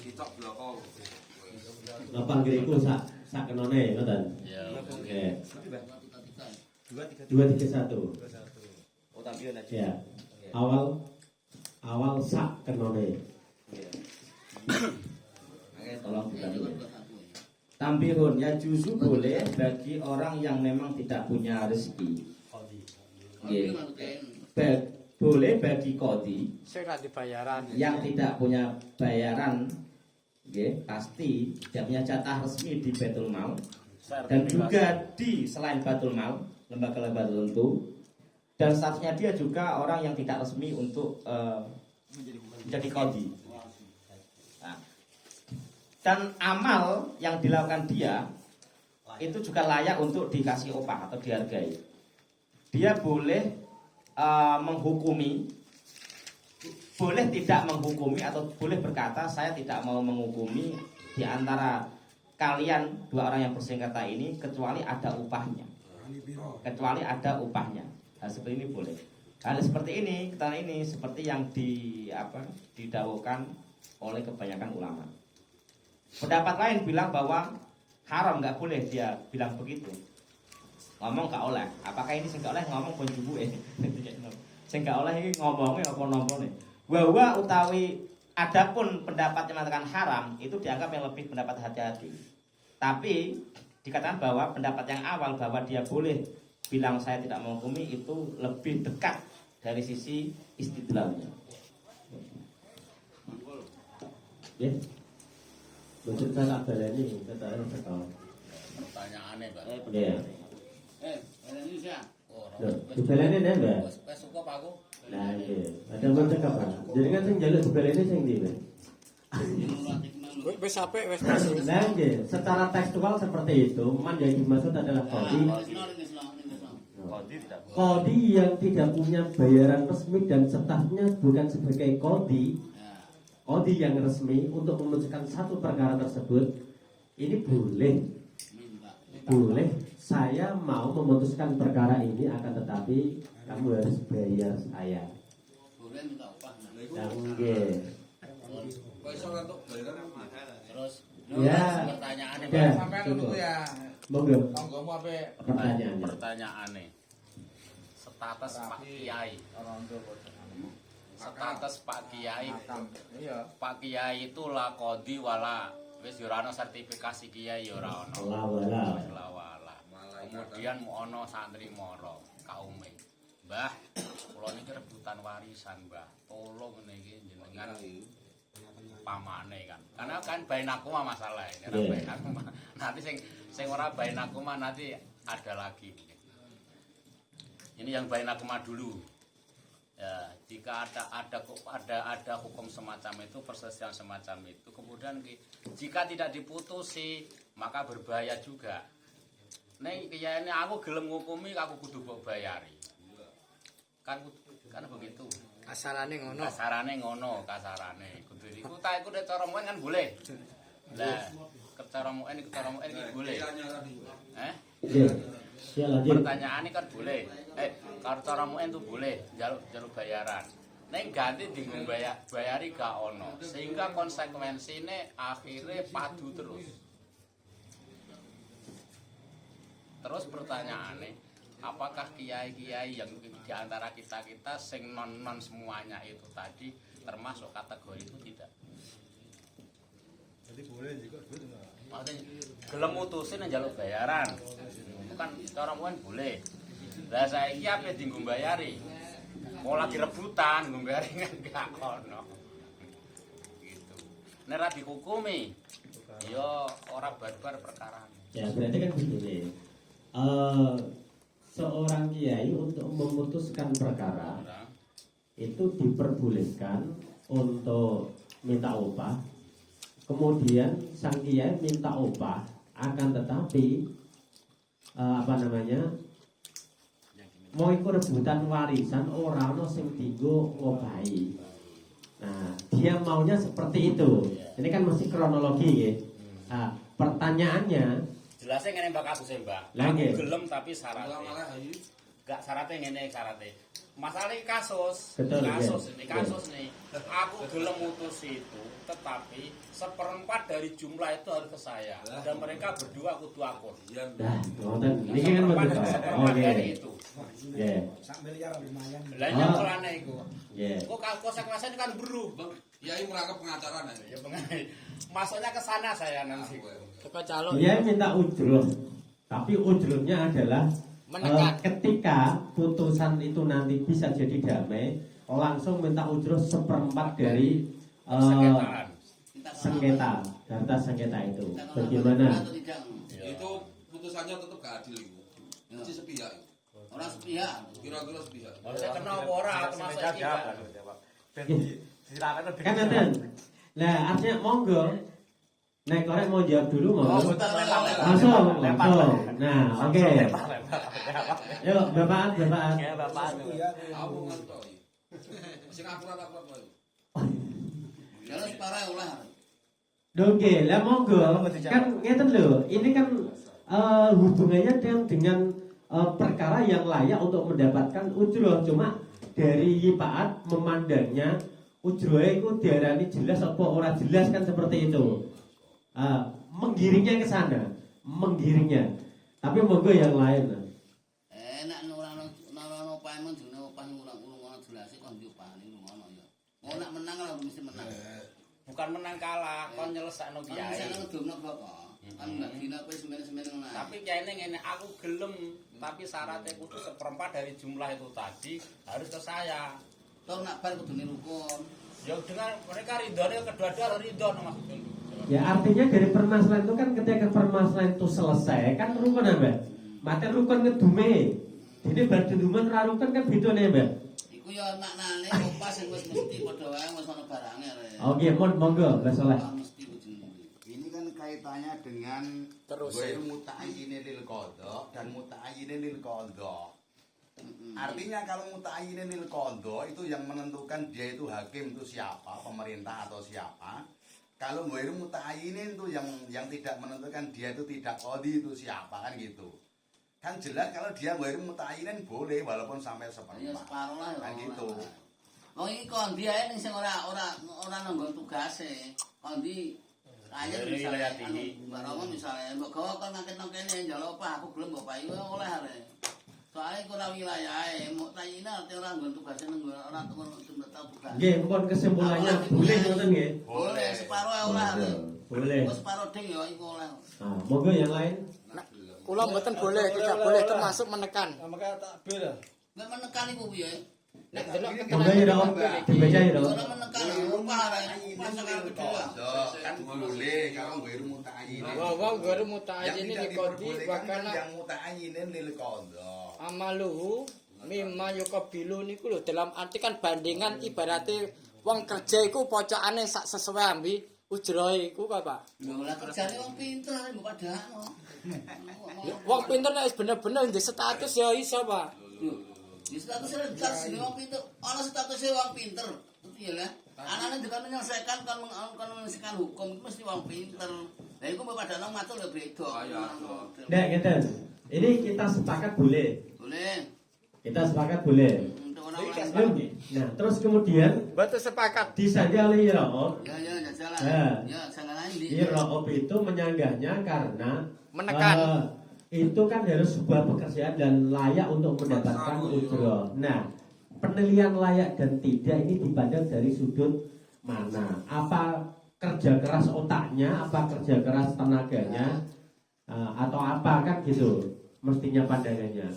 Ditok bloko. Nopang kiriku sak kenone ngoten. Ya. Oke. 2 3 1. Oh tapi ana. Ya. Awal sak kenone. Tolong dibantu. Tambihun ya juzu boleh bagi orang yang memang tidak punya rezeki. Nggih. Boleh bagi kodi yang tidak punya bayaran, nggih, pasti dia punya jatah resmi di Baitul Mal dan juga di selain Baitul Mal, lembaga-lembaga tertentu, dan statusnya dia juga orang yang tidak resmi untuk menjadi kodi. Nah, dan amal yang dilakukan dia itu juga layak untuk dikasih upah atau dihargai. Dia boleh menghukumi, boleh tidak menghukumi, atau boleh berkata saya tidak mau menghukumi di antara kalian dua orang yang bersengketa ini kecuali ada upahnya. Kecuali ada upahnya. Hal seperti ini boleh. Hal seperti ini, keterangan ini seperti yang didawuhkan oleh kebanyakan ulama. Pendapat lain bilang bahwa haram, nggak boleh dia bilang begitu. Ngomong gak oleh. Apakah ini sing gak oleh ngomong konjubu sing gak oleh ini ngomongnya apa nompone. Bahwa utawi adapun pendapat yang mengatakan haram itu dianggap yang lebih pendapat hati-hati. Tapi dikatakan bahwa pendapat yang awal bahwa dia boleh bilang saya tidak menghukumi itu lebih dekat dari sisi istidlalnya. Ya. Betul salah baleni kata betul. Pertanyaannya, Pak. Iya. Indonesia. Dibaleni nek, Mbak? Wes cukup aku. Nah, iya. Ada mau cekap, Pak. Jadi kan sing njaluk dibaleni sing ndi, Mbak? Wes apik wes masuk. Nah, nggih, secara tekstual seperti itu, man yang dimaksud adalah kodi. Kodi yang tidak punya bayaran resmi dan statusnya bukan sebagai kodi. Kodi yang resmi untuk memutuskan satu perkara tersebut, ini boleh. Saya mau memutuskan perkara ini, akan tetapi kamu harus bayar saya. Boleh minta upah. Nggih. Terus Ya. pertanyaannya, Ya, Pak. Sampai dulu ya. Monggo. Tonggomu apa? Pertanyaannya. Pertanyaannya. Status Pak Kiai. Status Pak Kiai. Iya. Pak Kiai itu la kodi wala wis yo ora ono sertifikasi kiai yo ora ono. Wala. Wis la wala. Kemudian mu ono santri moro kaume. Mbah, kula niki rebutan warisan, Mbah. Tolong niki jenengan pamane kan. Karena kan bainakuma masalah ini, bainakuma. Nanti sing ora bainakuma nanti ada lagi. Ini yang bainakuma dulu. Ya, jika ada hukum semacam itu, perselisihan semacam itu, kemudian jika tidak diputusi, maka berbahaya juga. Nek kiai ini aku gelem ngukumi, aku kudu mbok bayari. Kan begitu. Kasarane ngono. Kasarane. Kudu iku tak iku nek cara muen kan boleh. Lah, cara muen iki boleh. Ya, lanjut. Pertanyaan ini kan boleh. Kalau cara muen itu boleh jaluk bayaran. Nek ganti dinggo bayari gak ono. Sehingga konsekuensine akhirnya padu terus. Terus pertanyaannya, apakah kiai-kiai yang di antara kita sing non semuanya itu tadi termasuk kategori itu tidak? Jadi boleh juga enggak? Maksudnya gelem mutusin njaluk bayaran. Itu kan cara muen boleh. Lah saiki ape dienggo bayari? Mau lagi rebutan nggo bayari kan gak ono. Gitu. Nek ra dihukumi, ya ora barbar perkara. Ya, berarti kan begini. Seorang kiai untuk memutuskan perkara itu diperbolehkan untuk minta upah. Kemudian sang kiai minta upah, akan tetapi mau ikut rebutan warisan orang no sing dienggo ngobahi. Nah, dia maunya seperti itu. Ini kan masih kronologi ya. Nah, pertanyaannya Jelasnya ngene Mbak kasusnya Mbak. Lah, nggih. Gelem tapi syaratnya. Enggak syaratnya ngene syaratnya. Masalah ini kasus, Betul, kasus nih. Aku gelem mutus itu, tetapi 1/4 dari jumlah itu harus ke saya. Dan mereka berdua kudu akur. Nah, ngoten. Niki kan betul. Seperempat Oke. dari itu. Nggih. Lah nyamulane iku. Nggih. Kok konsekuensinya kan beru. Kiai merangkap pengacara nih. Ya pengen. Masuknya ke sana saya nanti. Teko calon. Dia minta ujrah. Tapi ujrahnya adalah Menekan. ketika putusan itu nanti bisa jadi damai, langsung minta ujrah 1/4 dari Sengketaan. sengketa, data sengketa itu. Bagaimana? Itu putusannya tetap gak adil itu. Masih sepihak. Orang sepihak. Kira-kira sepihak. Harusnya kena ora termasuk iki. Kan nanti. Nah, artinya monggo. Nek korek mau jawab dulu monggo. Langsung. Nah, oke. Yuk, Bapak. Aku ngantuk. Sing akurat-akurat wae. Kalau separah ulah. Oke, lah monggo. Kan ngeten lho, ini kan hubungannya dengan perkara yang layak untuk mendapatkan ujroh. Cuma dari Yipaat memandangnya ujroh itu diarani jelas apa ora jelas kan seperti itu. Menggiringnya ke sana, menggiringnya. Tapi monggo yang lain. Enak nurano paemon june opah ngulang-ulang ana jelas kok diopani ngono ya. Mau nak menang lah mesti menang. Bukan menang kalah, kon nyelesekno Kan kiai. saya ngedumno kok. Kan enggak dina kowe semen-semen ngono. Tapi kiai ngene, aku gelem, tapi syaratnya kudu 1/4 dari jumlah itu tadi harus ke saya. Toh nak bar kudune rukun. Ya dengan mereka ridhonya kedua-dua ridho maksudnya. Ya artinya dari permasalahan itu kan ketika permasalahan itu selesai kan rukun ya Mbak. Mate rukun ngedume. Jadi berdenduman ra rukun kan beda nih Mbak. Iku ya maknane opah sing wis mesti padha wae wis ana barange rek. Oke, monggo Mbak Soleh. Mesti kudu. Ini kan kaitannya dengan Terus. ghairu muta'ayyinin lil qadha dan muta'ayyinin lil qadha. Artinya kalau muta'ayyinin lil qadha itu yang menentukan dia itu hakim itu siapa, pemerintah atau siapa. Kalau ghairu muta'ayyinin itu yang tidak menentukan dia itu tidak qadhi itu siapa kan gitu. Kan jelas kalau dia ghairu muta'ayyinin boleh walaupun sampai Ya seperempat. separuh lah ya. Kan gitu. Oh iki kondi ae ning sing ora nanggung tugase. Kondi aja Dari wilayah tinggi. Mbak Romo misalnya, mbok gawa kon ngaketno kene njaluk apa aku gelem mbok payu oleh arek. Soale ora wilayahe, mok tayina ate ora nggon tugase nang ora tukun tau tugas. Nggih, mohon kesimpulannya boleh ngoten nggih. Boleh separuh ae oleh arek. Boleh. Kok separuh ding ya iku oleh. Nah, monggo yang lain. Kula mboten boleh, tidak boleh termasuk menekan. Nek menekan iku piye? Nek delok Monggo ya dong. Dibaca ya dong. Ora menekan rupa arek. Masakan kedua. Kan boleh kalau ghairu muta'ayyinin. wa gharu Yang muta'ayyinin tidak liqadi wa diperbolehkan kan kana yang muta'ayyinin lil qadha. amaluhu mimma yuqabilu niku lho dalam arti kan bandingan ibaratnya wong kerja iku pocokane sak sesuai ambi ujrohe iku kok Pak. Lho lah kerjane wong pinter arek mbok padakno. Wong pinter nek wis bener-bener ndek status ya iso Pak. Di status sini wong pinter, ana statusnya wong pinter. Iya lah. Anane juga menyelesaikan kan menyelesaikan hukum itu mesti wong pinter. Lah iku mbok padakno ngatur ya beda. Nggak ngeten. Ini kita sepakat boleh. Boleh. Kita sepakat boleh. Untuk orang-orang. Oke. Nah, terus kemudian Betul sepakat. disangka oleh Iraob. Ya jalan. Ya. Ya jangan lain di. Iraob itu menyanggahnya karena Menekan. itu kan harus sebuah pekerjaan dan layak untuk mendapatkan ujroh. Nah, penilaian layak dan tidak ini dipandang dari sudut mana? Apa kerja keras otaknya, apa kerja keras tenaganya, atau apa kan gitu? Mestinya pandangannya.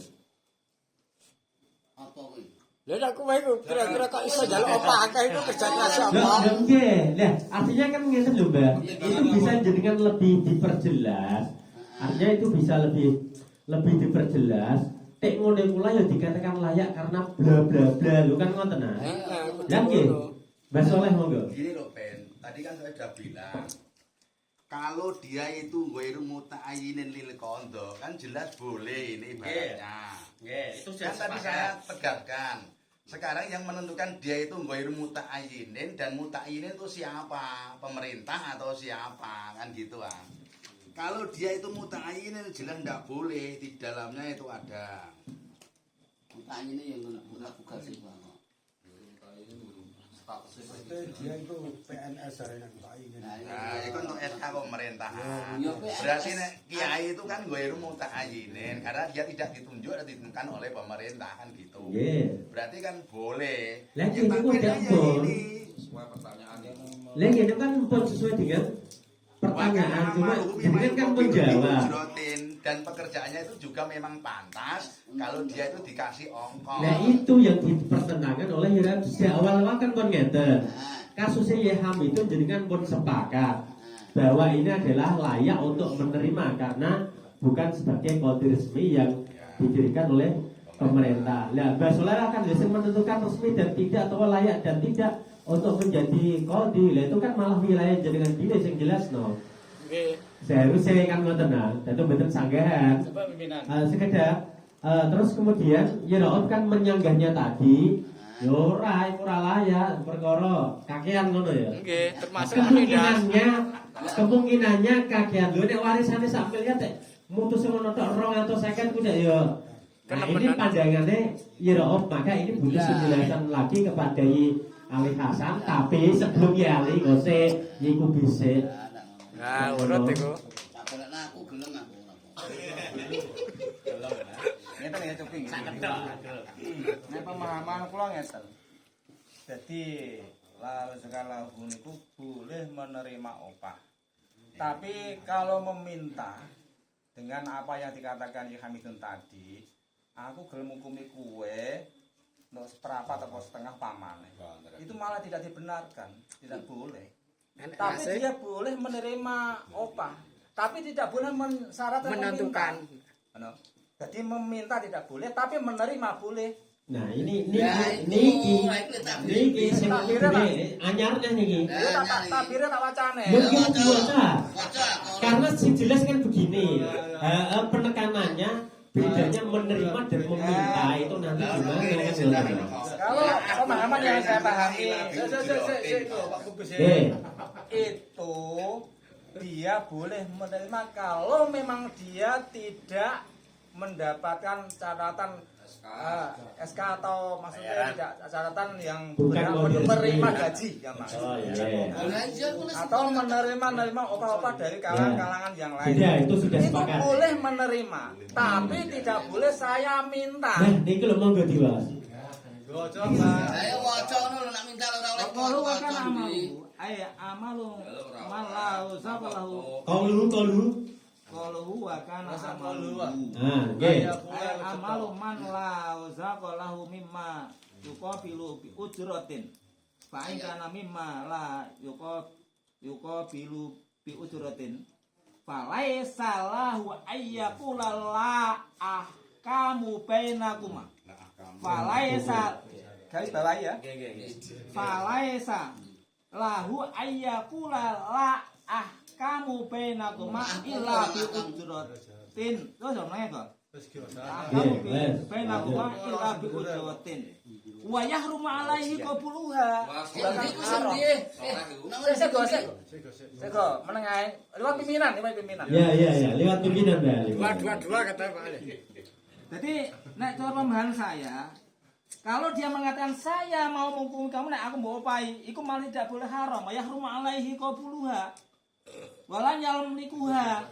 Apa kuwi? Lha nek kowe iku kira-kira kok iso njaluk apa akeh itu kerja keras apa? Loh, nggih. Nah, artinya kan ngeten lho, Mbak. Itu bisa jenengan lebih diperjelas. Artinya itu bisa lebih diperjelas. Tek ngene kula ya dikatakan layak karena bla bla bla. Lu kan ngoten nah. Ya nggih. Mbak Soleh monggo. Gini loh Ben, tadi kan saya sudah bilang kalau dia itu ghairu muta'ayyinin lil qadha kan jelas boleh ini ibaratnya. Nggih, itu Kan tadi saya tegaskan. Sekarang yang menentukan dia itu ghairu muta'ayyinin dan muta'ayyinin itu siapa? Pemerintah atau siapa? Kan gitu kan. Kalau dia itu muta'ayyinin jelas enggak boleh, di dalamnya itu ada Tanya ini yang berlaku gaji Pak. Dia itu PNS yang tak ingin. Nah, itu untuk SK pemerintahan. Ya, PNS. Berarti nek kiai itu kan gue muta'ayinin karena dia tidak ditunjuk atau ditentukan oleh pemerintahan gitu. Nggih. Berarti kan boleh. Lah, Ya, ini tapi udah bedanya pun. ini. Sesuai pertanyaan ini. Lah ini kan pun sesuai dengan pertanyaan, cuma jenengan kan menjawab. Dan pekerjaannya itu juga memang pantas kalau dia itu dikasih ongkos. Nah itu yang dipertentangan oleh Hiram sejak awal-awal kan pun ngeten. Kasusnya Yeham itu jenengan pun sepakat bahwa ini adalah layak untuk menerima karena bukan sebagai kode resmi yang didirikan oleh pemerintah. Nah, Basolera kan biasanya menentukan resmi dan tidak atau layak dan tidak untuk menjadi kode. Nah, itu kan malah wilayah jenengan diri yang jelas no. Nggih. Seharusnya kan ngoten nah, itu betul sanggahan. Sebab pimpinan. Sekedar terus kemudian Yeraot kan menyanggahnya tadi. Yo ora layak perkara kakean ngono ya. Nggih, termasuk pemindahan. Kemungkinannya kakean lho nek warisane sak miliar teh mutus ngono tok 250 ku nek ya. Nah, ini pandangannya Yeraot, maka ini butuh penjelasan lagi kepada Ali Hasan, tapi sebelum Ali ngose yiku bisik. Nah, urut iku. Tak golekna aku gelem aku. Ngeten ya cuping. Nek pemahaman kula ngeten. Jadi lalu segala niku boleh menerima upah. Tapi kalau meminta dengan apa yang dikatakan Ki Hamidun tadi, aku gelem ngukumi kuwe untuk seperempat atau setengah pamane. Itu malah tidak dibenarkan, tidak boleh. Tapi dia boleh menerima opah, tapi tidak boleh mensyaratkan Menentukan. meminta. Jadi meminta tidak boleh, tapi menerima boleh. Nah, ini Ya, niki itu sing anyarnya niki. Itu tabirnya tak wacane. Mungkin diwaca. Waca. Karena sing jelas kan begini. Penekanannya bedanya menerima dan meminta itu nanti gimana kan. Kalau pemahaman yang saya pahami, Pak Kubis, itu dia boleh menerima kalau memang dia tidak mendapatkan catatan SK atau maksudnya tidak catatan yang berhak menerima gaji ya Mas. Oh iya. Atau menerima opah-opah dari kalangan yang lain. Tidak, itu sudah Itu sepakat. boleh menerima, tapi tidak boleh saya minta. Nah, niki lho monggo diwaos. Ayo waca ngono nak minta ora oleh Qalu wa waca kana ndi. amalu ay amalu malahu sabalahu qalu wa kana amalu Nah, nggih. ay amalu man la zaqalahu mimma yuqabilu bi ujratin fa in kana mimma la yuqabilu bi ujratin fa laisa lahu ayyakula la ahkamu bainakuma falaisa garis bawah ya. Falaisa lahu ayyakula la ahkamu bainakuma illa bi ujratin. Terus omongnya kok. Ahkamu bainakuma illa bi ujratin. Wa yahrumu alaihi qabuluha. Iku sing piye? Sego menengae lewat pimpinan. Ya, lewat pimpinan Mbak. Dua kata Pak Ali. Jadi, nek cara pemahaman saya, kalau dia mengatakan saya mau menghukumi kamu, nek aku mau opai, itu malah tidak boleh haram. Ya rumah alaihi qabuluha. Walan yalmlikuha.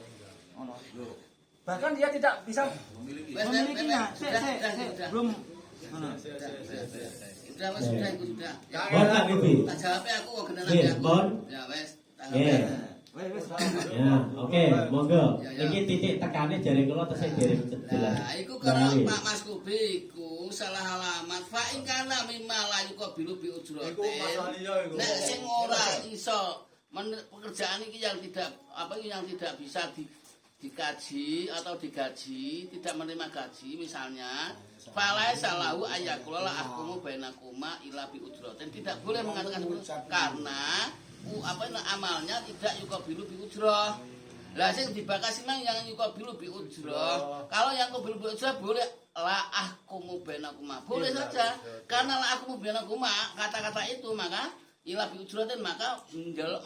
Bahkan dia tidak bisa memilikinya. Belum. Sudah itu sudah. Botak iki. Tak jawab aku kok genah Nggih, pun. Ya wes. Nggih. Wes. Ya, oke, monggo. Iki titik tekane jare kula tesih jare jelas. Nah, iku karo Pak Mas Kubi iku salah alamat. Fa ing kana mimma la yuqabilu bi ujratin. Iku masalah liya iku. Nek sing ora iso pekerjaan iki yang tidak bisa dikaji atau digaji, tidak menerima gaji misalnya, falai salahu ayakula ahkumu bainakuma ila bi ujratin. Tidak boleh mengatakan karena amalnya tidak yuqabilu bi ujrah. Lah sing dibakasi mang yang yuqabilu bi ujrah. Kalau yang yuqabilu bi ujrah boleh la ahkumu bainakuma. Boleh saja. Karena la ahkumu bainakuma kata-kata itu maka ila bi ujratin maka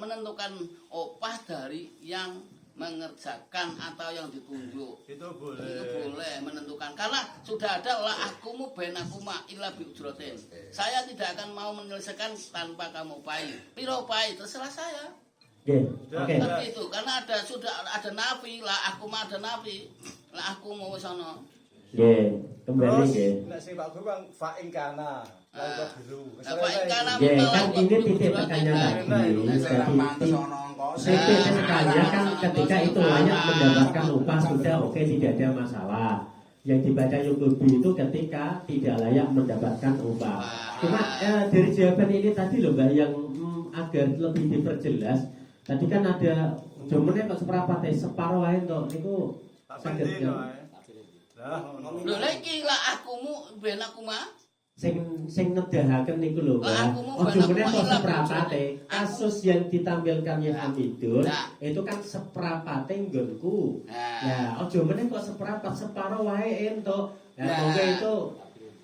menentukan opah dari yang mengerjakan atau yang ditunjuk. Itu Itu boleh menentukan karena sudah ada la ahkumu bainakuma illa bi ujratin. Saya tidak akan mau menyelesaikan tanpa kamu pai. Piro pai terserah saya. Oke. Tapi itu karena sudah ada nafi, la ahkuma ada nafi. La ahkumu wis ana. Nggih, kembali nggih. Nek sing Pak Guru kan fa ing kana, la biru. Fa ing kana Nggih, kan ini titik tekannya tadi. Titik tekannya kan ketika itu layak mendapatkan upah sudah oke, tidak ada masalah. Yang dibaca Yukubi itu ketika tidak layak mendapatkan upah. Cuma dari jawaban ini tadi loh Mbak yang agar lebih diperjelas. Tadi kan ada jawabannya kok seprapat separuh lain toh niku saged Lho lha iki la ahkumu bainakuma sing nedahaken niku lho Mbak. Ojo meneh kok seprapate. Kasus yang ditampilkan ya Hamidun itu kan seprapate nggonku. Ya, ojo meneh kok seprapat separuh wae entuk. Lah monggo itu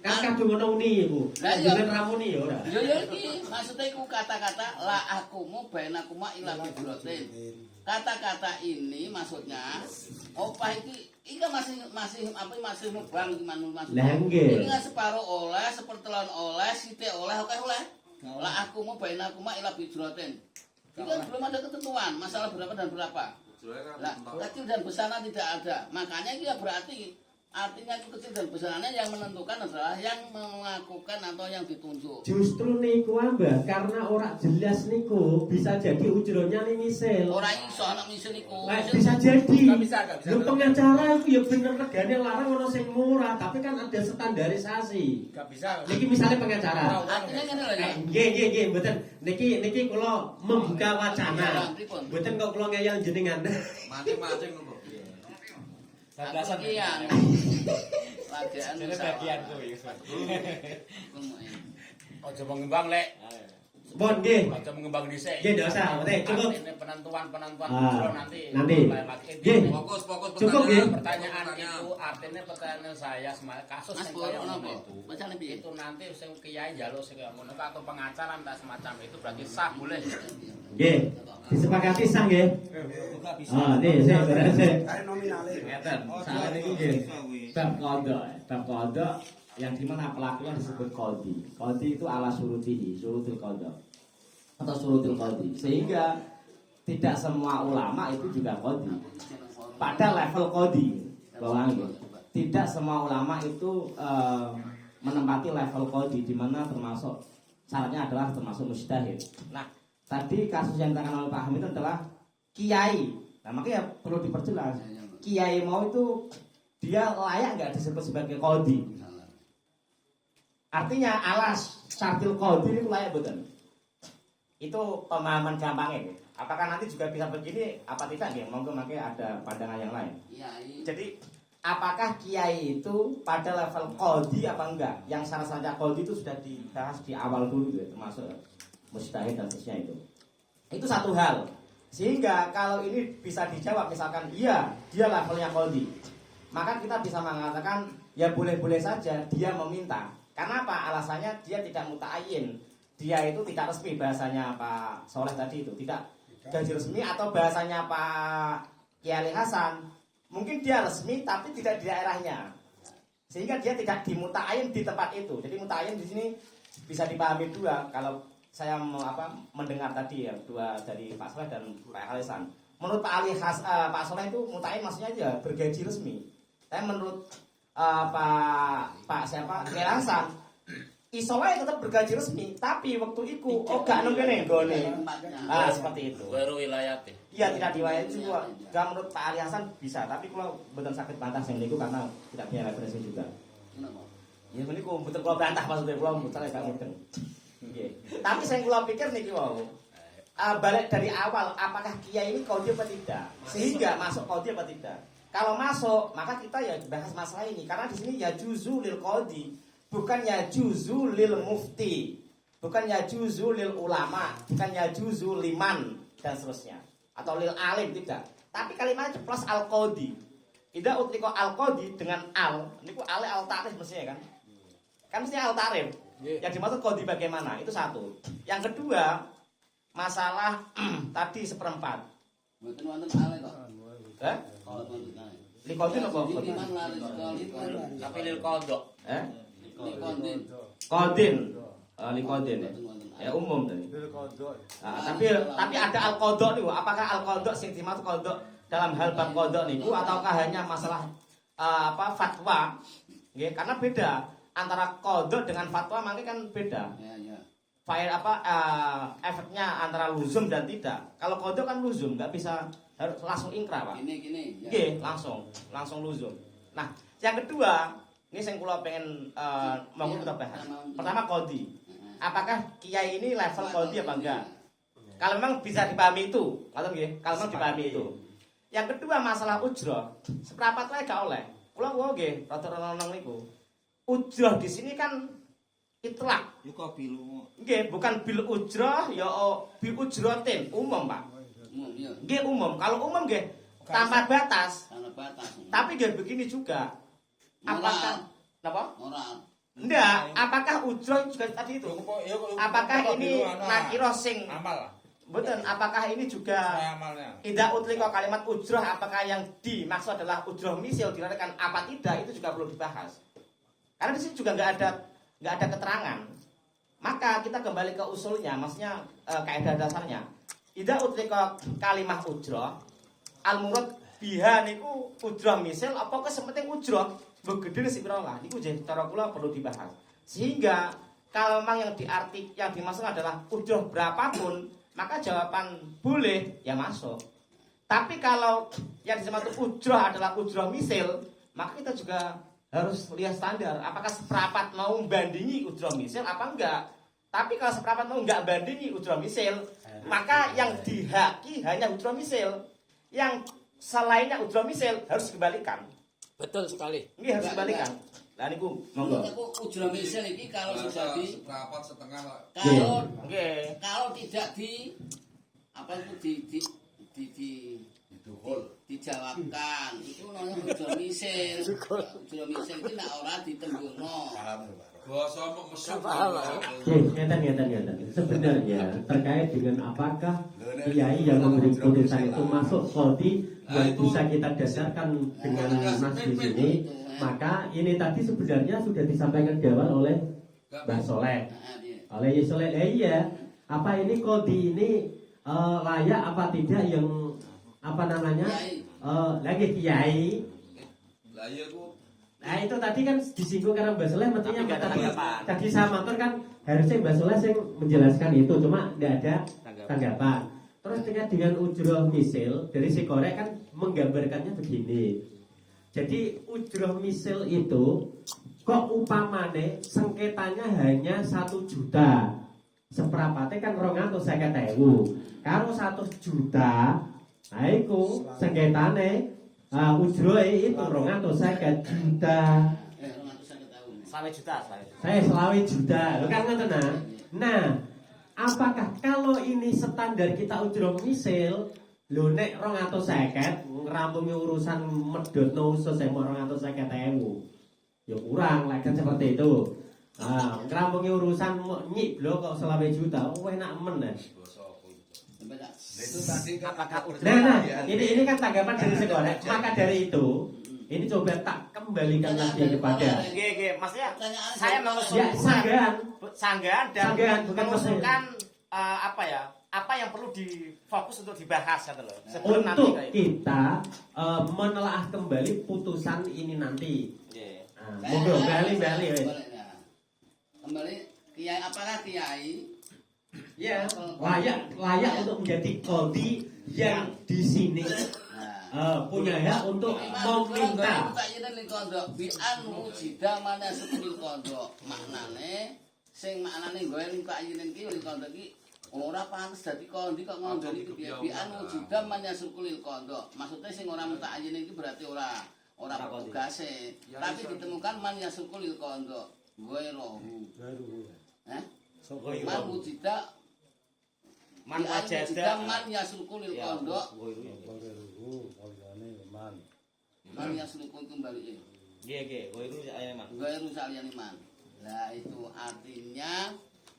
kan kadung ngono ni iku. Jeneng ramuni ya ora. Ya iki maksudnya iku kata-kata la ahkumu bainakuma illa bidratin. Kata-kata ini maksudnya opah iki kan masih mubang gimana Lah nggih. ini kan separuh oleh, sepertelon oleh, sithik oleh, oke oleh. La ahkumu bainakuma illa bidratin. Ini kan belum ada ketentuan masalah berapa dan berapa. Lah, kecil dan besarnya tidak ada. Makanya ini berarti artinya kecil dan besarnya yang menentukan adalah yang melakukan atau yang ditunjuk. Justru niku Mbak, karena ora jelas niku bisa jadi ujronya nih misil. Ora iso anak misil niku. Nah, bisa jadi. Gak bisa. Lu pengacara itu ya bener regane larang ono sing murah, tapi kan ada standarisasi. Gak bisa. Niki misalnya pengacara. Artinya ngene lho ya. Nggih, mboten. Niki kula membuka wacana. Mboten kok kula ngeyel jenengan. Macing-macing lho. Aku kian. Lagian Jadi bagianku ya. Ojo mengembang lek. Bon nggih. Ojo mengembang dhisik. Nggih, ndak usah, mboten cukup. Ini penentuan nanti. Nanti. Nggih. Fokus Cukup, nggih. Pertanyaan itu artinya pertanyaan saya kasus Mas yang Pur, kaya ono ngono apa? itu. Macane piye? Itu nanti sing kiai njaluk sing kaya ngono atau pengacara entah semacam itu berarti sah boleh. Nggih. Disepakati sah nggih. Nih saya berasa. Kayak nominale. Ngeten, saat ini nggih. Bab kodok yang dimana pelakunya disebut kodi. Kodi itu ala surutihi, surutul kodok atau surutul kodi. Sehingga tidak semua ulama itu juga kodi. Pada level kodi, bawaannya. Tidak semua ulama itu menempati level kodi, di mana termasuk syaratnya adalah termasuk mujtahid. Nah, tadi kasus yang ditangani oleh Pak Hamid itu adalah kiai. Nah, makanya perlu diperjelas. Kiai mau itu dia layak nggak disebut sebagai kodi? Artinya alas syartil kodi itu layak betul. Itu pemahaman gampangnya. Apakah nanti juga bisa begini? Apa tidak? Ya, monggo makanya ada pandangan yang lain. Jadi apakah kiai itu pada level kodi apa enggak? Yang syarat-syarat kodi itu sudah dibahas di awal dulu ya, termasuk mujtahid dan seterusnya itu. Itu satu hal. Sehingga kalau ini bisa dijawab misalkan iya dia levelnya kodi, maka kita bisa mengatakan ya boleh-boleh saja dia meminta. Karena apa? Alasannya dia tidak muta'ayyin. Dia itu tidak resmi, bahasanya Pak Soleh tadi itu tidak gaji resmi, atau bahasanya Pak Kiai Hasan mungkin dia resmi tapi tidak di daerahnya, sehingga dia tidak dimuta'ayyin di tempat itu. Jadi muta'ayyin di sini bisa dipahami dua. Kalau saya mendengar tadi ya dua dari Pak Soleh dan Pak Hasan. Menurut Pak Pak Soleh itu muta'ayyin maksudnya aja bergaji resmi. Tapi menurut Pak Kiai Hasan isolai tetap bergaji resmi, tapi waktu itu gak nengkene gone. Seperti itu. Baru wilayate. Iya, tidak diwayai juga. Gak menurut Pak Ali Hasan bisa, tapi kalau betul sakit bantah sing niku karena tidak punya referensi juga. Ya meniku betul kalau bantah maksudnya kalau mutar gak mudeng. Nggih. Tapi saya kula pikir niki wau. Balik dari awal, apakah kiai ini kodi apa tidak? Sehingga masuk kodi apa tidak? Kalau masuk, maka kita ya bahas masalah ini. Karena di sini ya juzu lil kodi, bukan ya juzu lil mufti, bukan ya juzu lil ulama, bukan ya juzu liman dan seterusnya, atau lil alim, tidak. Tapi kalimatnya plus al kodi. Tidak utliko al kodi dengan al, ini ku al tarif mestinya kan? Kan mestinya al tarif. Yang dimaksud kodi bagaimana? Itu satu. Yang kedua, masalah tadi seperempat. Mboten wonten ale kok. Eh? Mboten wonten ale. Likodin apa? Iki mang laris kok. Tapi lil kodok. Eh? Likodin. Kodin. Likodin ya. Mboten wonten ale. Ya umum tadi. Lil kodok. Tapi ada al kodok nih, apakah al kodok sing dimaksud kodok dalam hal bab kodok niku ataukah hanya masalah fatwa? Nggih, karena beda antara kodok dengan fatwa mangke kan beda. Ya ya. Efeknya antara luzum dan tidak. Kalau kodok kan luzum, nggak bisa harus langsung ingkrah, Pak. Gini ya. Nggih, langsung luzum. Nah, yang kedua, ini yang kula pengen mau kita bahas. Pertama kodi. Apakah kiai ini level kodi apa enggak? Kalau memang bisa dipahami itu, ngoten nggih. Kalau memang dipahami itu. Yang kedua masalah ujroh, seprapat wae gak oleh. Kula nggih, rada nang niku. Ujroh di sini kan itlak. Yo kok bilu. Nggih, bukan bil ujroh ya bil ujrotin, umum, Pak. Umum ya. Nggih umum. Kalau umum nggih tanpa batas. Tanpa batas. Tapi dia begini juga. Apakah apa? Moral. Enggak, apakah ujroh juga tadi itu? Apakah ini nakiro sing amal? Betul, apakah ini juga Amalnya. tidak utliko kalimat ujroh, apakah yang dimaksud adalah ujroh misil dikatakan apa tidak, itu juga perlu dibahas. Karena di sini juga nggak ada keterangan. Maka kita kembali ke usulnya, maksudnya kaidah dasarnya. Tidak utliko kalimat ujroh, al murad biha niku ujroh misil, apa kesepenting ujroh begede si lah. Niku jadi cara kula perlu dibahas. Sehingga kalau memang yang dimaksud adalah ujroh berapapun, maka jawaban boleh ya masuk. Tapi kalau yang disebut ujroh adalah ujroh misil, maka kita juga harus lihat standar. Apakah seperempat mau bandingi ujroh misil apa enggak? Tapi kalau seperempat mau enggak bandingi ujroh misil, maka yang dihaki hanya ujroh misil. Yang selainnya ujroh misil harus dikembalikan. Betul sekali. Ini harus dikembalikan. Nah niku monggo. Menurut ujroh misal ini kalau sudah di seperempat setengah lah. kalau tidak di apa itu dijawabkan itu namanya ujroh misal. Ujroh misal itu nak ora ditembungno. Basa mesum. Ngeten. Sebenarnya terkait dengan apakah kiai yang memberi putusan itu masuk kodi yang bisa kita dasarkan dengan nas di sini, maka ini tadi sebenarnya sudah disampaikan di awal oleh Mbah Soleh. Oleh Soleh, iya. Apa ini kodi ini layak apa tidak yang apa namanya? Lagi kiai. Lah iya ku. Nah itu tadi kan disinggung karena Mbak Soleh mestinya tadi saya matur kan harusnya Mbak Soleh yang menjelaskan itu, cuma tidak ada tanggapan. Terus dengan ujroh misil dari si korek kan menggambarkannya begini. Jadi ujroh misil itu kok upamane sengketanya hanya 1 juta, seperempatnya kan 250.000. Kalau 1 juta, nah itu sengketane ujroh itu 250 juta. 1 juta. Saya 20 juta, lo kan ngoten. Nah, apakah kalau ini standar kita ujroh misil, lo nek 250 ngerampungi urusan medhotno usus saya mau 250.000. Ya kurang lah kan seperti itu. Ngerampungi urusan nyiblo kok 20 juta, enak men ya. Itu tadi kan Nah, ini kan tanggapan dari sekolah. Maka dari itu, ini coba tak kembalikan lagi kepada. Oke, maksudnya saya Ya, sanggahan dan bukan mengusulkan apa yang perlu difokus untuk dibahas gitu loh. Sebelum Untuk nanti kita menelaah kembali putusan ini nanti. Yeah. Monggo bali. Kembali kiai, apakah kiai Ya, layak untuk menjadi kodi yang di sini punya hak untuk meminta. bi'an mujida mana sepuluh kondok maknane sing maknane gue ning kayinen ki kondok ki ora pantes dadi kondi kok ngondoni iki bi'an mujida mana sepuluh kondok maksudnya sing ora mutayin iki berarti ora tugase tapi ditemukan man yasukul kondok gue rohu man mujida man wajada man yasukul kondok man yasukul kembali Nggih, kowe iku ayane man. Gairu saliyane man. Lah itu artinya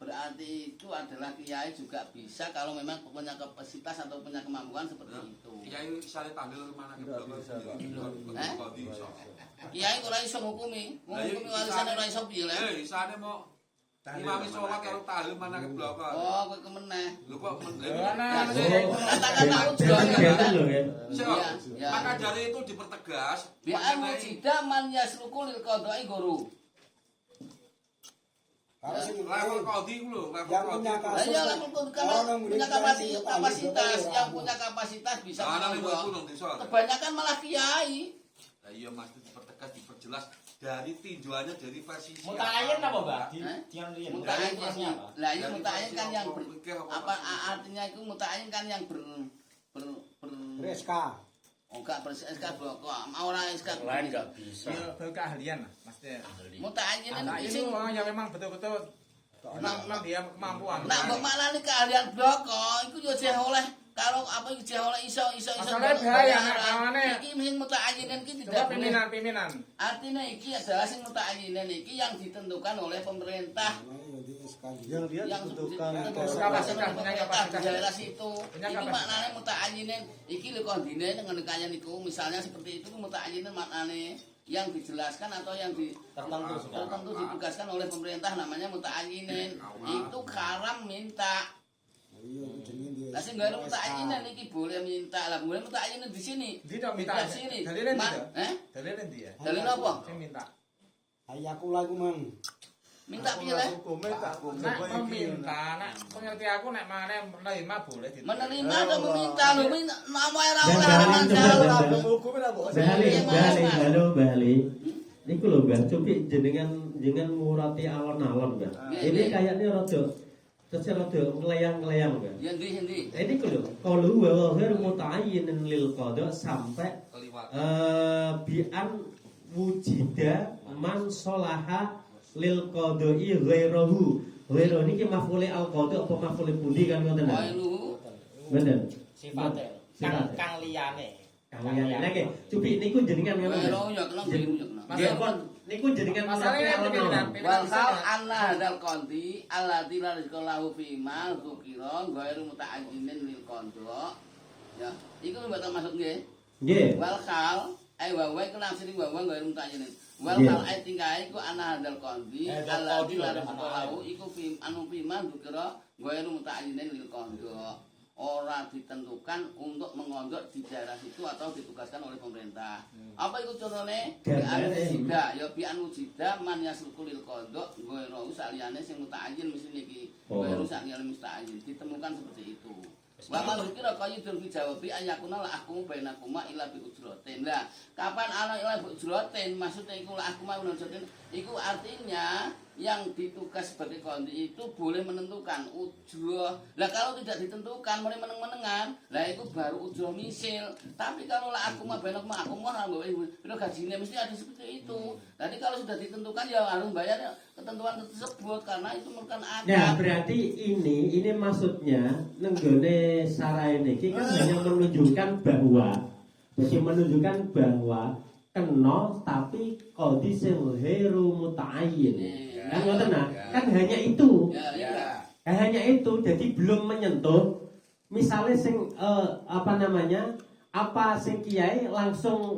berarti itu adalah kiai juga bisa kalau memang punya kapasitas atau punya kemampuan seperti itu. Kiai isane tahlil mana ke blok Kiai ora iso ngukumi warisan ora iso piye le. isane mau imami sholat karo tahlil mana ke blok. Oh, kowe kemeneh. Lho kok Kata-kata Benten lho ya. ya. maka dari itu dipertegas Bi'an mujida man yasluku lil qada'i guru. Kalau sing level kodi lho, level yang kodi. punya Lah kasus iya lah punya kapasitas, yang punya kapasitas bisa Ana mengubah. gunung desa. Kebanyakan malah kiai. Lah iya Mas dipertegas diperjelas dari tinjauannya dari versi Mutayin apa, Mbak? Hah? Dian riyen. Mutayin Prosesnya apa? lah iya Dari mutayin versi kan yang apa, pikir apa, apa Mas? artinya itu mutayin kan yang ber Reska. enggak ber-SK blok ora SK Lain nggak bisa. Keahlian maksudnya. mutayin Nah, ini ini orang yang memang betul-betul dia kemampuan. nak mbok maknane keahlian blok kok iku yo jeh oleh kalau apa iki jeh oleh iso Masalahnya bahaya, nak, kawane. iki sing mutayinin iki Coba tidak boleh. pimpinan. Artinya iki adalah sing mutayinin iki yang ditentukan oleh pemerintah Yang dia yang dibutuhkan kapasitas, punya kapasitas. di daerah situ. Punya Ini kapasitas. maknanya mutayinin iki lho kondine dengan kaya niku misalnya seperti itu mutayinin maknanya yang dijelaskan atau yang tertentu ditugaskan oleh pemerintah namanya mutayinin. Itu haram minta. Lah sing gara mutayinin iki boleh minta. Lah boleh mutayinin di sini. Tidak minta. Di sini. Dalilnya Man- tidak. Eh? Dalilnya dia. Dalil apa? Saya minta. Ayaku lagu mang. Minta piye le? Nak meminta, nak pengerti aku nek mana menerima boleh. Menerima atau meminta lho minta nama ora oleh Dan halaman Bali, halo Bali. Niku lho Mbah, cobi jenengan murati alon-alon Mbah. Ini kayaknya rada ngelayang-ngelayang Mbah. Ya endi. Ini ku lho, qalu wa ghairu muta'ayyinin lil qada sampai Keliwat. bi'an wujida man sholaha lil qada'i ghairahu. Ghairu niki maf'ule al qada apa maf'ule pundi kan ngoten. Wailu. Bener. Sifatnya kang liyane. Kalian lagi, cupi niku jenengan ngoten. Wailu ya kena biru ya kena. Nggih pun niku jenengan Masalahnya murati alon-alon. Wal hal anna hadal qanti allati la rizqalahu fi ma dzukira ghairu muta'ayyinin lil qanda. Ya, iku mboten masuk nggih. Nggih. Wal hal wa iku nafsiri wa ghairu muta'ayyinin. Wal Nggih. hal tingkae iku anna hadal qanti allati la rizqalahu iku fi anu fi ma dzukira ghairu muta'ayyinin lil qanda. Ora ditentukan untuk mengondok di daerah situ atau ditugaskan oleh pemerintah. Apa itu contohnya? Bi'an wujida, ya bi'an wujida man yasluku lil qadha ghairu saliyane sing muta'ayyin mesti niki. Ghairu saliyane musta'ayyin ditemukan seperti itu. Wa man kira qayyidun fi jawabi ayakuna la ahkumu bainakuma illa bi ujratin. Lah, kapan ana illa bi ujratin maksudnya iku la ahkuma ujratin iku artinya yang ditugas sebagai kondi itu boleh menentukan ujroh. Lah kalau tidak ditentukan mulai meneng-menengan, lah itu baru ujroh misil. Tapi kalau lah aku mah benok mah aku mah nggak gajinya mesti ada seperti itu. Jadi kalau sudah ditentukan ya harus bayar ketentuan tersebut karena itu merupakan Nah, adat. berarti ini maksudnya nenggone sarai niki kan hanya menunjukkan bahwa kena tapi qadhi sing ghairu muta'ayyin. Kan ngoten nah, kan hanya itu. Ya. Hanya itu, jadi belum menyentuh misalnya sing apa sing kiai langsung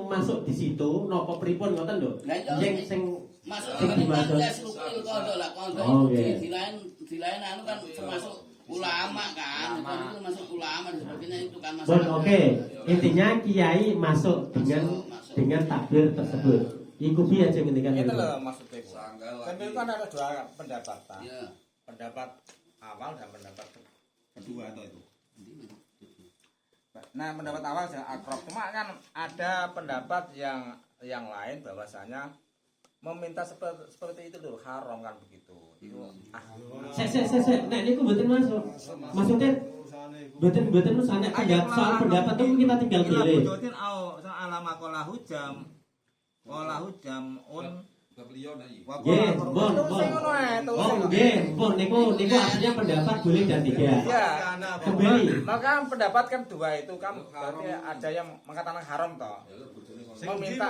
masuk di situ nopo pripun ngoten lho. Nah, iya, Yang sing masuk sing dengan dimaksud. ya strukil kondo lah kondo Oh, itu di lain anu kan termasuk ulama kan. Kondo itu masuk ulama dan sebagainya itu kan Bon, masalah. oke. Intinya kiai masuk dengan takbir tersebut. Iku piye aja ngendikan Itu itu. loh maksudnya. Sanggal Kan lagi. itu kan ada dua pendapat. Pak. Ya. Pendapat awal dan pendapat Kedua atau itu. Nah, pendapat awal saya akrab. Cuma kan ada pendapat yang lain bahwasanya meminta seperti itu loh haram kan begitu. Itu Sek. Nek niku mboten masuk. Maksudnya mboten usane soal pendapat itu kita tinggal pilih. Betul alama kolahu jam un Beliau nih. Nggih, bon. Niku artinya pendapat boleh dan tidak. Iya. Kembali. Maka pendapat kan dua itu kan berarti ada yang mengatakan haram toh. Meminta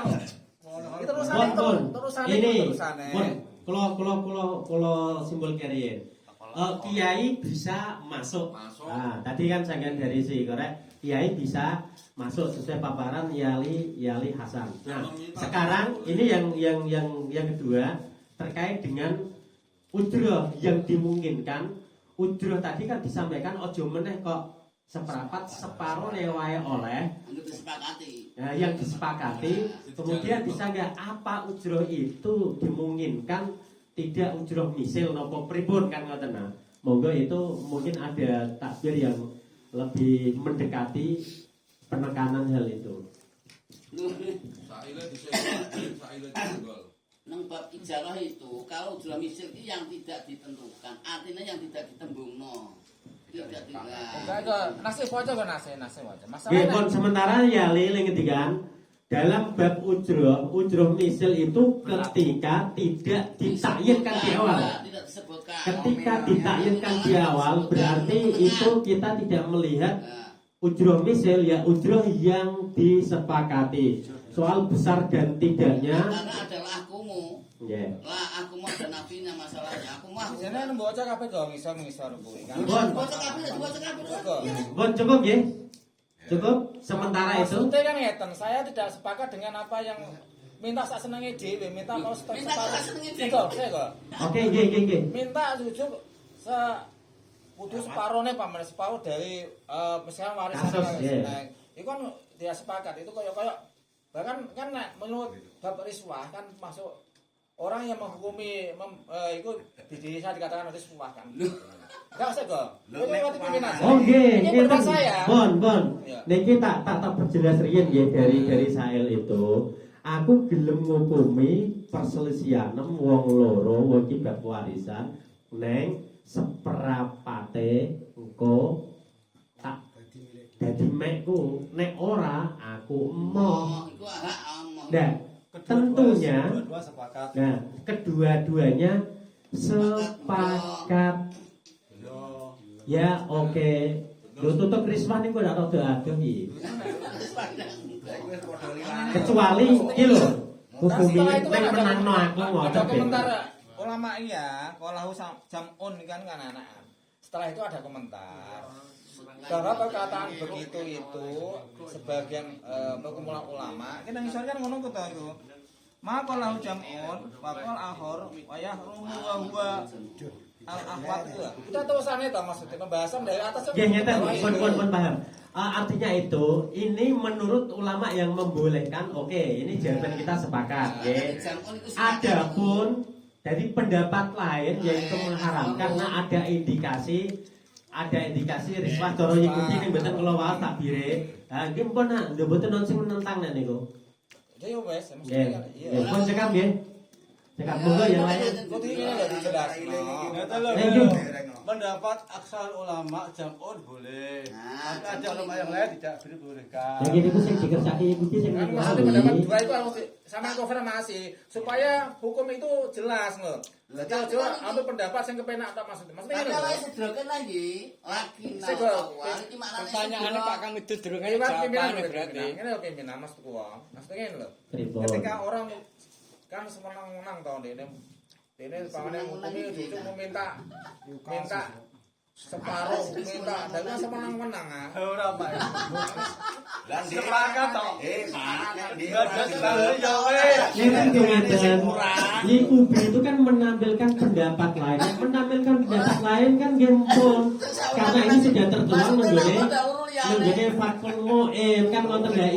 itu Bon. terusannya. Ini. Bon, kalau simbol carrier. kiai bisa masuk. Nah, tadi kan jangan dari si korek, kiai bisa masuk sesuai paparan Yali Hasan. Nah, sekarang ini yang kedua terkait dengan ujroh yang dimungkinkan. Ujroh tadi kan disampaikan ojo meneh kok seperempat separuh wae oleh. Nah, yang disepakati. Kemudian bisa nggak apa ujroh itu dimungkinkan tidak ujroh misil nopo pripun kan ngoten nah. Monggo itu mungkin ada takbir yang lebih mendekati penekanan hal itu. Saile disenggol. Nang bab ijarah itu kalau ujroh misil itu yang tidak ditentukan, artinya yang tidak ditembungno. Tidak Nasib waca kok nasib waca. Nggih, kon sementara ya ling ngedikan dalam bab ujroh misil itu ketika tidak ditakyinkan di awal. Ketika ditakyinkan di awal berarti itu kita tidak melihat ujroh misil ya ujroh yang disepakati. Soal besar dan tidaknya karena adalah akumu. Nggih. Lah akumu ada nafinya masalahnya. Aku mah Jenengan mbocah kabeh dong ngisor kuwi kan. bocah kabeh, bocah kabeh. Bon cukup nggih. Cukup sementara itu. Maksudnya kan ngeten, saya tidak sepakat dengan apa yang minta sak senenge dhewe, minta kalau Minta sak senenge dhewe. Sego. Oke, nggih. Minta jujur kudu separone paman separuh dari misalnya warisan. Kasus, iya. Nah, itu kan dia sepakat itu kayak bahkan kan menurut bab riswah kan masuk orang yang menghukumi itu di desa dikatakan riswah kan. Enggak usah kok. Itu ngerti pimpinan. Oh nggih, Ini pendapat saya. Bon. Iya. Niki tak perjelas riyen nggih dari Sail itu. Aku gelem ngukumi perselisihan wong loro wong iki bab warisan neng seperapate engko tak dadi mekku nek ora aku emoh. Iku hak Allah. Nah, tentunya Dua-dua sepakat. nah kedua-duanya sepakat. Ya oke. Lho tutup rismah niku ora rada adoh iki. Kecuali iki lho. Hukumi nek menangno aku ngoten. Ada komentar ulama iya, kalau jamun kan anak-anak. Setelah itu ada komentar. Bahwa perkataan begitu itu sebagian perkumpulan ulama, kita misalkan ngono kok itu. Maka lahu jamun, wakal akhor, wayah rumu wa huwa al-akhwat itu. Kita terusannya itu maksudnya pembahasan dari atas. Ya nyata, pun paham. Artinya itu, ini menurut ulama yang membolehkan, oke, ini jawaban kita sepakat. Ya. Adapun dari pendapat lain yaitu mengharamkan karena ada indikasi riswah cara ngikuti ning mboten kula waos takbire. Ha nggih pun nak mboten non sing menentang nek niku. Ya wes, Nggih. Nggih, pun cekap nggih. Cekap monggo yang lain. Kok ini enggak dijelas. Pendapat aksar ulama jamun boleh. Tapi ada ulama yang lain tidak dibolehkan. Yang ini sing dikersaki iki sing Kan maksudnya pendapat dua itu harus sama konfirmasi supaya hukum itu jelas loh. Jadi aja ambil pendapat yang kepenak tak maksudnya. Maksudnya Tapi ini kalau loh. sedroken lagi lagi Sego. iki maknane Pertanyaannya Pak Kang itu durunge Ini kan pimpinan jawabannya berarti. berarti. Ini loh pimpinan maksudku. Maksudnya ini loh. Pripun? Ketika orang kan semenang-menang tahun ini pamane hukumi itu meminta separuh minta dan kan semenang-menang ah. Ora Pak. Lan di Sepakat toh. Pak, di Ya wes. Likubi itu kan menampilkan pendapat lain. Menampilkan pendapat lain kan gempon. Karena ini sudah tertuang menjadi fakul mu'in kan nonton ya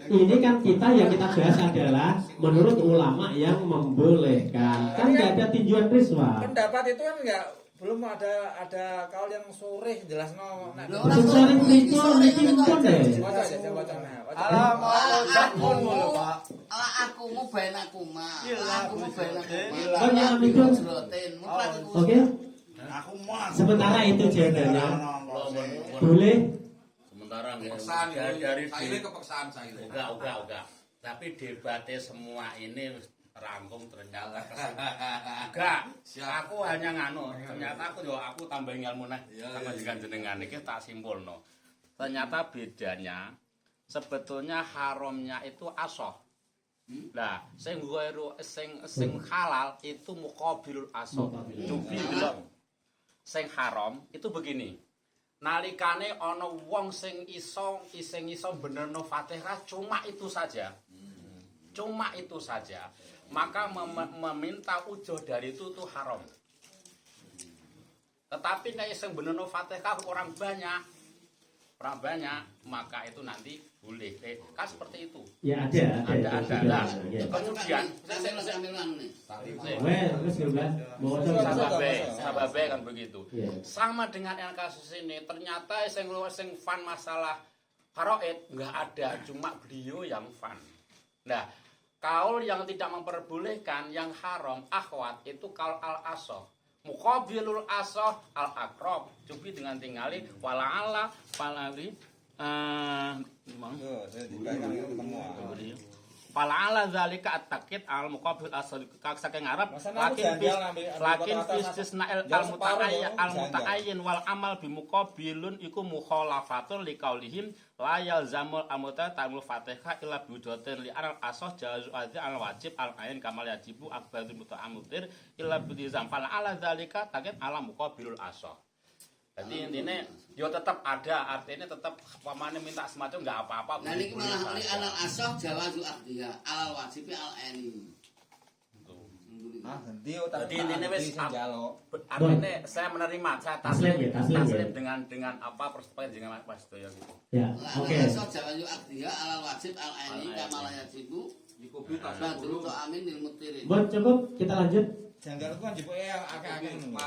ini kan kita yang kita bahas adalah menurut ulama yang membolehkan. Kan nggak ada tinjauan riswah. Pendapat itu kan enggak belum ada kaul yang sore jelas no. Sore itu dikimpun deh. Alamak, jamun mulu Pak. ala akumu bain akuma. Iya, Akumu bain akuma. Oh, yang itu. Oke. Aku mah. Sementara itu jawabannya. Boleh. Sementara Kepeksaan dari Saile kepeksaan Saile. Uga. Tapi debatnya semua ini rangkum ternyata enggak. Aku hanya nganu, ternyata aku tambah ilmu nah sama dengan jenengan iki tak simpulno. Ternyata bedanya sebetulnya haramnya itu asoh. Lah, sing ghairu sing halal itu muqabilul asoh. Dubi delok. sing haram itu begini. Nalikane ana wong sing iso benerno Fatihah cuma itu saja. Cuma itu saja. Maka meminta ujur dari itu haram. Tetapi nek sing benerno Fatihah orang banyak, maka itu nanti boleh. Kan seperti itu. Ya ada. Nah, Ya. kemudian Wes juga. Mau sababe kan begitu. Ya. Sama dengan yang kasus ini, ternyata sing fan masalah faraid nggak ada, cuma beliau yang fan. Nah, kaul yang tidak memperbolehkan yang haram akhwat itu kaul al-asoh. Muqabilul asoh al-akrob. Cukup dengan tinggalin wala'ala palali Fala'ala zalika at-taqid al-muqabil asal saking Arab lakin istisna'il al-muta'ayyin wal amal bi muqabilun iku mukhalafatun liqaulihim la yalzamul amota ta'mul fatihah illa bidatin li al-asah jazu al-wajib al-ain kamal yajibu akbarul muta'ammutir illa bidizam fala'ala zalika taqid ala muqabilul asah. Jadi intinya yo tetap ada, artinya tetap pamane minta semacam enggak apa-apa. Nah niki malah li alal asah jawazu akdiha alal wajib al aini. Jadi intinya wis artinya saya menerima, saya taslim dengan apa perspektif dengan Mas Doyo gitu. Ya, oke. Asah jawazu akdiha alal wajib al aini kama la yajibu dikubi tasawuf amin lil mutirin. Buat cukup kita lanjut. Janggal ku kan jepoke akeh-akeh.